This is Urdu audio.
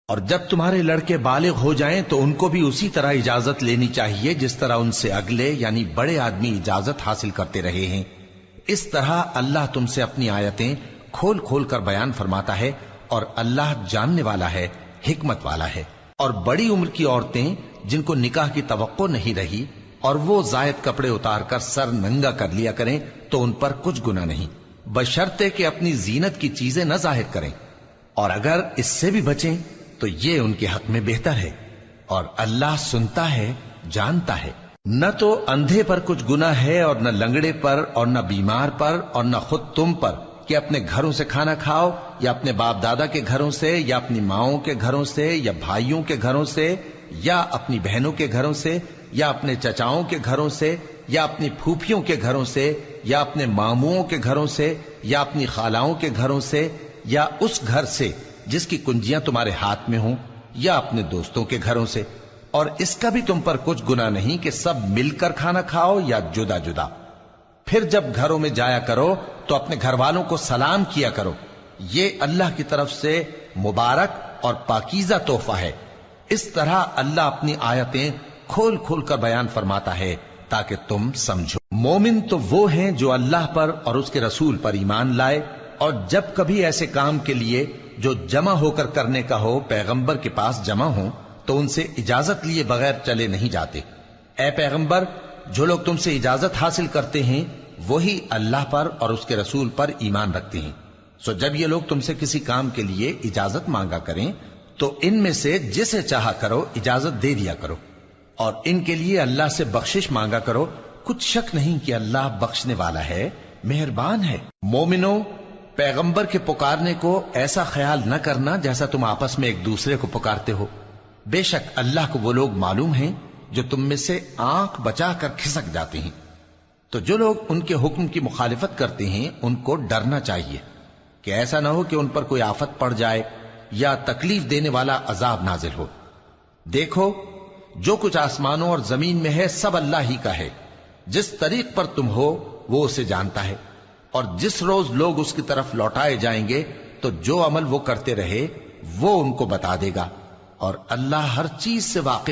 اور جب تمہارے لڑکے بالغ ہو جائیں تو ان کو بھی اسی طرح اجازت لینی چاہیے جس طرح ان سے اگلے یعنی بڑے آدمی اجازت حاصل کرتے رہے ہیں۔ اس طرح اللہ تم سے اپنی آیتیں کھول کھول کر بیان فرماتا ہے، اور اللہ جاننے والا ہے، حکمت والا ہے۔ اور بڑی عمر کی عورتیں جن کو نکاح کی توقع نہیں رہی اور وہ زائد کپڑے اتار کر سر ننگا کر لیا کریں تو ان پر کچھ گناہ نہیں، بشرطے کہ اپنی زینت کی چیزیں نہ ظاہر کریں، اور اگر اس سے بھی بچیں تو یہ ان کے حق میں بہتر ہے، اور اللہ سنتا ہے، جانتا ہے۔ نہ تو اندھے پر کچھ گناہ ہے اور نہ لنگڑے پر اور نہ بیمار پر اور نہ خود تم پر کہ اپنے گھروں سے کھانا کھاؤ، یا اپنے باپ دادا کے گھروں سے، یا اپنی ماؤں کے گھروں سے، یا بھائیوں کے گھروں سے، یا اپنی بہنوں کے گھروں سے، یا اپنے چچاؤں کے گھروں سے، یا اپنی پھوپھیوں کے گھروں سے، یا اپنے ماموؤں کے گھروں سے، یا اپنی خالاؤں کے گھروں سے، یا اس گھر سے جس کی کنجیاں تمہارے ہاتھ میں ہوں، یا اپنے دوستوں کے گھروں سے۔ اور اس کا بھی تم پر کچھ گناہ نہیں کہ سب مل کر کھانا کھاؤ یا جدا جدا۔ پھر جب گھروں میں جایا کرو تو اپنے گھر والوں کو سلام کیا کرو، یہ اللہ کی طرف سے مبارک اور پاکیزہ تحفہ ہے۔ اس طرح اللہ اپنی آیتیں کھول کھول کر بیان فرماتا ہے تاکہ تم سمجھو۔ مومن تو وہ ہیں جو اللہ پر اور اس کے رسول پر ایمان لائے، اور جب کبھی ایسے کام کے لیے جو جمع ہو کر کرنے کا ہو پیغمبر کے پاس جمع ہوں تو ان سے اجازت لیے بغیر چلے نہیں جاتے۔ اے پیغمبر، جو لوگ تم سے اجازت حاصل کرتے ہیں وہی اللہ پر اور اس کے رسول پر ایمان رکھتے ہیں، سو جب یہ لوگ تم سے کسی کام کے لیے اجازت مانگا کریں تو ان میں سے جسے چاہا کرو اجازت دے دیا کرو، اور ان کے لیے اللہ سے بخشش مانگا کرو، کچھ شک نہیں کہ اللہ بخشنے والا ہے، مہربان ہے۔ مومنو، پیغمبر کے پکارنے کو ایسا خیال نہ کرنا جیسا تم آپس میں ایک دوسرے کو پکارتے ہو، بے شک اللہ کو وہ لوگ معلوم ہیں جو تم میں سے آنکھ بچا کر کھسک جاتے ہیں۔ تو جو لوگ ان کے حکم کی مخالفت کرتے ہیں ان کو ڈرنا چاہیے کہ ایسا نہ ہو کہ ان پر کوئی آفت پڑ جائے یا تکلیف دینے والا عذاب نازل ہو۔ دیکھو، جو کچھ آسمانوں اور زمین میں ہے سب اللہ ہی کا ہے، جس طریق پر تم ہو وہ اسے جانتا ہے، اور جس روز لوگ اس کی طرف لوٹائے جائیں گے تو جو عمل وہ کرتے رہے وہ ان کو بتا دے گا، اور اللہ ہر چیز سے واقف